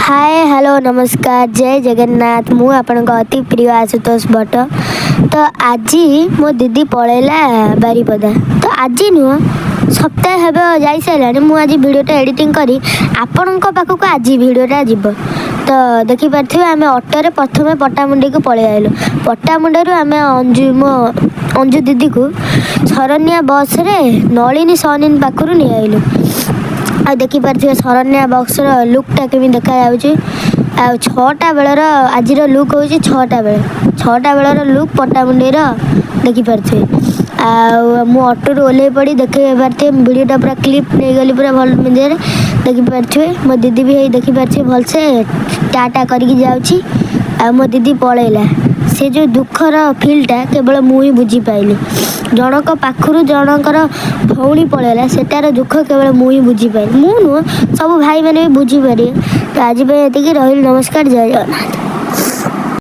Hi hello नमस्कार जय जगन्नाथ मु आपणक अति प्रिय आशुतोष भट्ट। तो आज मो दीदी पलैला बारीपदा तो आज नुह सप्ताह हे जा सारे मुझे भिडटा एडिटिंग करी आपण पाखक आज भिडटा जीव। तो देखिपे आम अटोरे प्रथम पट्टामुंडी को पलि आलु। पट्टामुंडू आम मो अंजु दीदी को शरण्या बस रे नलिनी सहनीन पाखर नहीं आइलु। आ देखिपे शरण्या बक्स लुकटा केमी देखा आ 6टा बेलर आज लुक हूँ 6टा बेलर लुक पट्टामुंडी देखिपे। मु अटोरू ओल्हे पड़ी देखे पारे भिडटा पूरा क्लिप नहीं गली पूरा भल मजे देखिपे। मो दीदी भी देखिपे भलसे टाटा करके जाऊँगी। मो दीदी पलैला से जो दुखर फिल्टा केवल मुझे बुझी पाइली। जनक पाखर जनकर भौणी पलैला सेटार दुख केवल मुझे बुझी पाइली। मु नुह सब भाई मैंने भी बुझी पारे। तो आज ये रही नमस्कार जय जगन्नाथ।